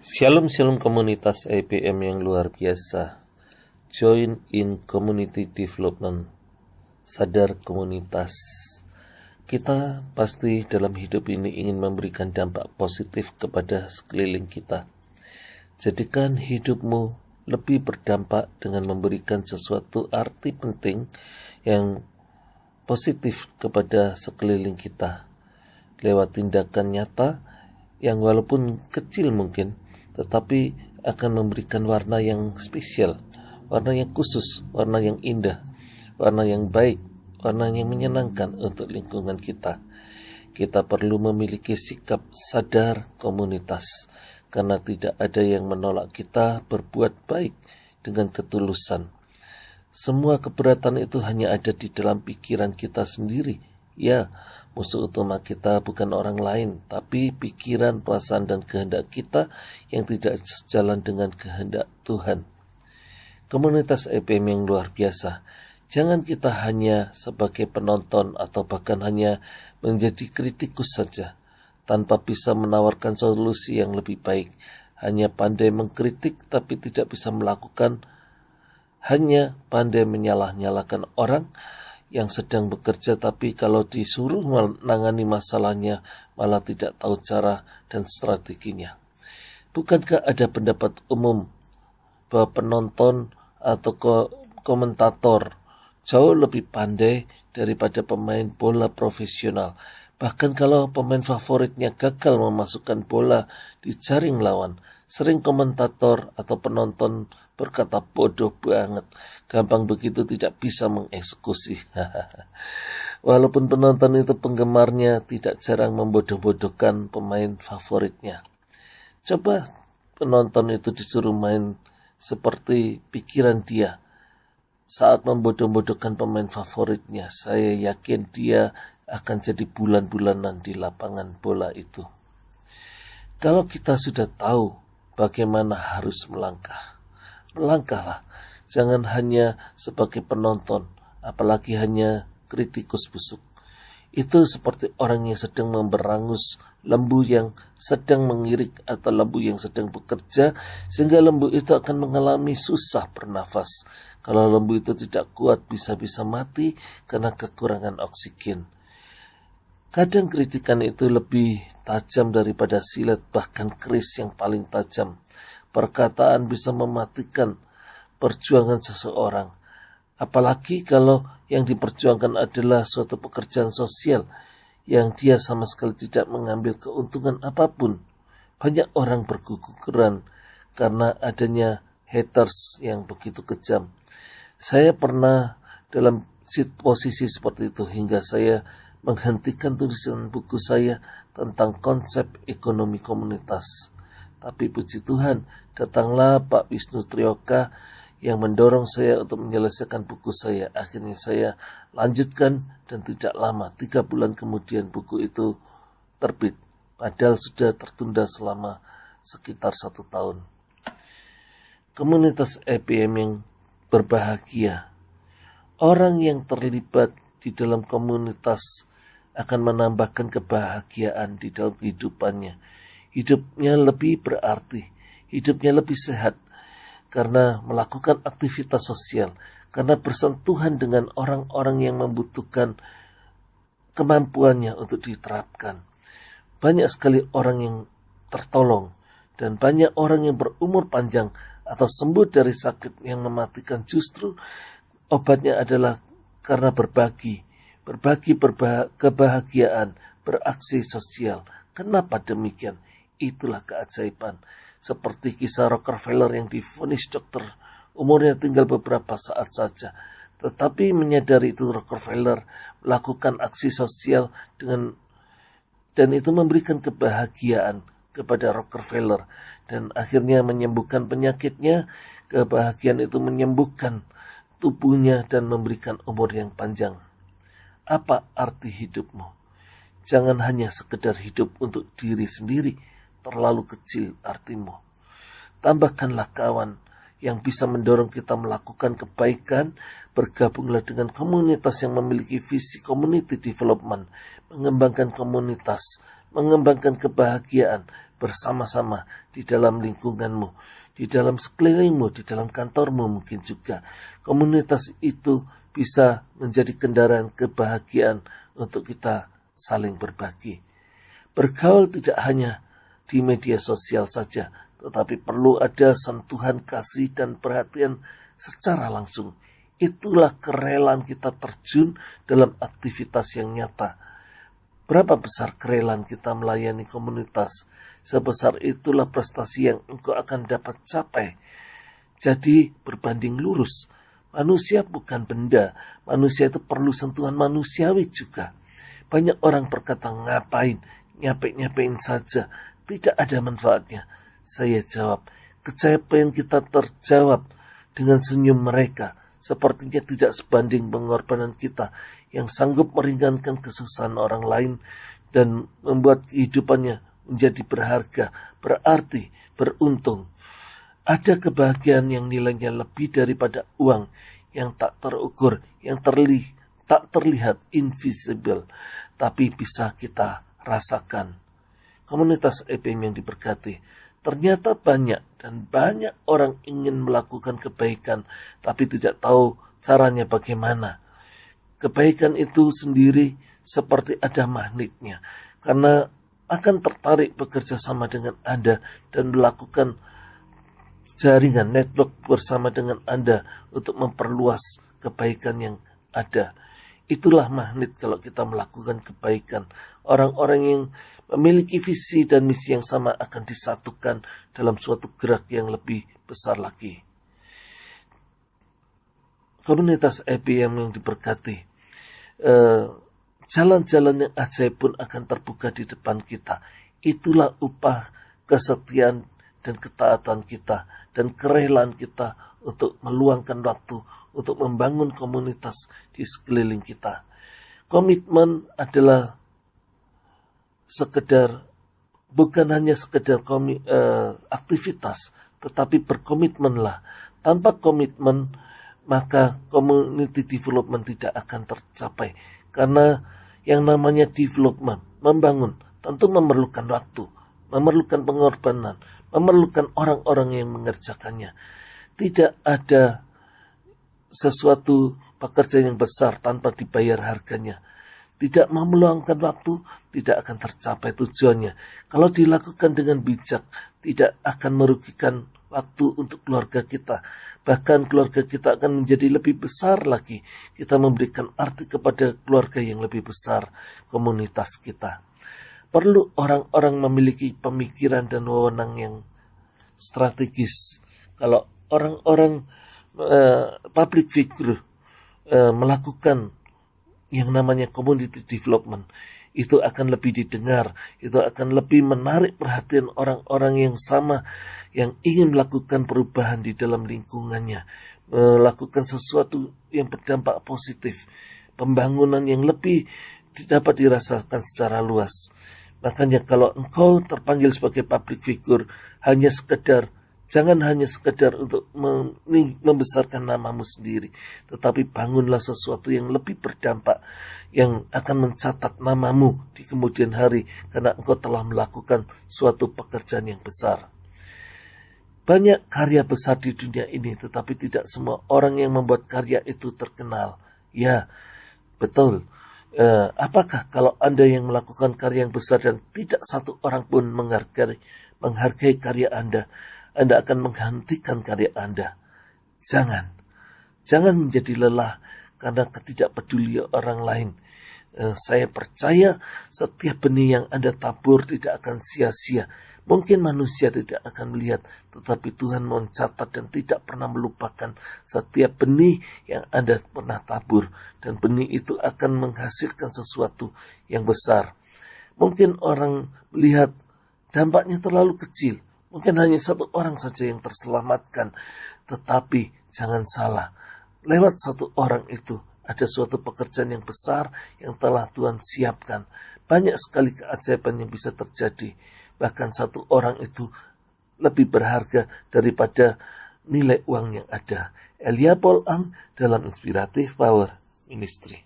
Shalom shalom komunitas EPM yang luar biasa. Join in community development. Sadar komunitas. Kita pasti dalam hidup ini ingin memberikan dampak positif kepada sekeliling kita. Jadikan hidupmu lebih berdampak dengan memberikan sesuatu arti penting yang positif kepada sekeliling kita lewat tindakan nyata yang walaupun kecil mungkin, tetapi akan memberikan warna yang spesial, warna yang khusus, warna yang indah, warna yang baik, warna yang menyenangkan untuk lingkungan kita. Kita perlu memiliki sikap sadar komunitas, karena tidak ada yang menolak kita berbuat baik dengan ketulusan. Semua keberatan itu hanya ada di dalam pikiran kita sendiri. Ya, musuh utama kita bukan orang lain, tapi pikiran, perasaan, dan kehendak kita yang tidak sejalan dengan kehendak Tuhan. Komunitas EPM yang luar biasa, jangan kita hanya sebagai penonton atau bahkan hanya menjadi kritikus saja, tanpa bisa menawarkan solusi yang lebih baik. Hanya pandai mengkritik tapi tidak bisa melakukan, hanya pandai menyalah-nyalahkan orang yang sedang bekerja, tapi kalau disuruh menangani masalahnya malah tidak tahu cara dan strateginya. Bukankah ada pendapat umum bahwa penonton atau komentator jauh lebih pandai daripada pemain bola profesional? Bahkan kalau pemain favoritnya gagal memasukkan bola di jaring lawan, sering komentator atau penonton berkata bodoh banget, gampang begitu tidak bisa mengeksekusi. Walaupun penonton itu penggemarnya, tidak jarang membodoh-bodohkan pemain favoritnya. Coba penonton itu disuruh main seperti pikiran dia saat membodoh-bodohkan pemain favoritnya, saya yakin dia akan jadi bulan-bulanan di lapangan bola itu. Kalau kita sudah tahu bagaimana harus melangkah, melangkahlah. Jangan hanya sebagai penonton, apalagi hanya kritikus busuk. Itu seperti orang yang sedang memberangus lembu yang sedang mengirik atau lembu yang sedang bekerja, sehingga lembu itu akan mengalami susah bernafas. Kalau lembu itu tidak kuat, bisa-bisa mati karena kekurangan oksigen. Kadang kritikan itu lebih tajam daripada silet, bahkan keris yang paling tajam. Perkataan bisa mematikan perjuangan seseorang. Apalagi kalau yang diperjuangkan adalah suatu pekerjaan sosial yang dia sama sekali tidak mengambil keuntungan apapun. Banyak orang berguguran karena adanya haters yang begitu kejam. Saya pernah dalam posisi seperti itu hingga saya menghentikan tulisan buku saya tentang konsep ekonomi komunitas. Tapi puji Tuhan, datanglah Pak Wisnu Trioka yang mendorong saya untuk menyelesaikan buku saya. Akhirnya saya lanjutkan dan tidak lama, 3 bulan kemudian buku itu terbit. Padahal sudah tertunda selama sekitar 1 tahun. Komunitas EPM yang berbahagia. Orang yang terlibat di dalam komunitas akan menambahkan kebahagiaan di dalam kehidupannya. Hidupnya lebih berarti, hidupnya lebih sehat, karena melakukan aktivitas sosial, karena bersentuhan dengan orang-orang yang membutuhkan kemampuannya untuk diterapkan. Banyak sekali orang yang tertolong, dan banyak orang yang berumur panjang atau sembuh dari sakit yang mematikan, justru obatnya adalah karena berbagi kebahagiaan, beraksi sosial. Kenapa demikian? Itulah keajaiban. Seperti kisah Rockefeller yang divonis dokter, umurnya tinggal beberapa saat saja. Tetapi menyadari itu, Rockefeller melakukan aksi sosial dan itu memberikan kebahagiaan kepada Rockefeller. Dan akhirnya menyembuhkan penyakitnya. Kebahagiaan itu menyembuhkan tubuhnya dan memberikan umur yang panjang. Apa arti hidupmu? Jangan hanya sekedar hidup untuk diri sendiri, terlalu kecil artimu. Tambahkanlah kawan yang bisa mendorong kita melakukan kebaikan. Bergabunglah dengan komunitas yang memiliki visi community development, mengembangkan komunitas, mengembangkan kebahagiaan, bersama-sama di dalam lingkunganmu, di dalam sekelilingmu, di dalam kantormu mungkin juga. Komunitas itu bisa menjadi kendaraan kebahagiaan untuk kita saling berbagi. Bergaul tidak hanya di media sosial saja, tetapi perlu ada sentuhan kasih dan perhatian secara langsung. Itulah kerelaan kita terjun dalam aktivitas yang nyata. Berapa besar kerelaan kita melayani komunitas, sebesar itulah prestasi yang engkau akan dapat capai. Jadi berbanding lurus, manusia bukan benda, manusia itu perlu sentuhan manusiawi juga. Banyak orang berkata, ngapain, nyapek-nyapein saja, tidak ada manfaatnya. Saya jawab, kecapean kita terjawab dengan senyum mereka, sepertinya tidak sebanding pengorbanan kita yang sanggup meringankan kesusahan orang lain dan membuat kehidupannya menjadi berharga, berarti, beruntung. Ada kebahagiaan yang nilainya lebih daripada uang yang tak terukur, yang tak terlihat, invisible, tapi bisa kita rasakan. Komunitas EPM yang diberkati, ternyata banyak dan banyak orang ingin melakukan kebaikan, tapi tidak tahu caranya bagaimana. Kebaikan itu sendiri seperti ada magnetnya, karena akan tertarik bekerja sama dengan Anda dan melakukan jaringan network bersama dengan Anda untuk memperluas kebaikan yang ada. Itulah magnet kalau kita melakukan kebaikan. Orang-orang yang memiliki visi dan misi yang sama akan disatukan dalam suatu gerak yang lebih besar lagi. Komunitas EPM yang diberkati, jalan-jalan yang ajaib pun akan terbuka di depan kita. Itulah upah kesetiaan dan ketaatan kita dan kerelaan kita untuk meluangkan waktu untuk membangun komunitas di sekeliling kita. Komitmen adalah bukan hanya sekedar aktivitas, tetapi berkomitmenlah. Tanpa komitmen, maka community development tidak akan tercapai. Karena yang namanya development, membangun, tentu memerlukan waktu, memerlukan pengorbanan, memerlukan orang-orang yang mengerjakannya. Tidak ada sesuatu pekerjaan yang besar tanpa dibayar harganya. Tidak mau meluangkan waktu, tidak akan tercapai tujuannya. Kalau dilakukan dengan bijak, tidak akan merugikan waktu untuk keluarga kita. Bahkan keluarga kita akan menjadi lebih besar lagi. Kita memberikan arti kepada keluarga yang lebih besar, komunitas kita. Perlu orang-orang memiliki pemikiran dan wewenang yang strategis. Kalau orang-orang public figure melakukan yang namanya community development, itu akan lebih didengar, itu akan lebih menarik perhatian orang-orang yang sama, yang ingin melakukan perubahan di dalam lingkungannya, melakukan sesuatu yang berdampak positif, pembangunan yang lebih dapat dirasakan secara luas. Makanya kalau engkau terpanggil sebagai public figure, jangan hanya sekedar untuk membesarkan namamu sendiri, tetapi bangunlah sesuatu yang lebih berdampak, yang akan mencatat namamu di kemudian hari, karena engkau telah melakukan suatu pekerjaan yang besar. Banyak karya besar di dunia ini, tetapi tidak semua orang yang membuat karya itu terkenal. Ya, betul. Apakah kalau Anda yang melakukan karya yang besar dan tidak satu orang pun menghargai karya Anda akan menghentikan karya Anda? Jangan menjadi lelah karena ketidakpedulian orang lain. Saya percaya setiap benih yang Anda tabur tidak akan sia-sia. Mungkin manusia tidak akan melihat, tetapi Tuhan mencatat dan tidak pernah melupakan setiap benih yang Anda pernah tabur. Dan benih itu akan menghasilkan sesuatu yang besar. Mungkin orang melihat dampaknya terlalu kecil. Mungkin hanya satu orang saja yang terselamatkan. Tetapi jangan salah, lewat satu orang itu ada suatu pekerjaan yang besar yang telah Tuhan siapkan. Banyak sekali keajaiban yang bisa terjadi. Bahkan satu orang itu lebih berharga daripada nilai uang yang ada. Elia Paul Ang dalam Inspiratif Power Ministry.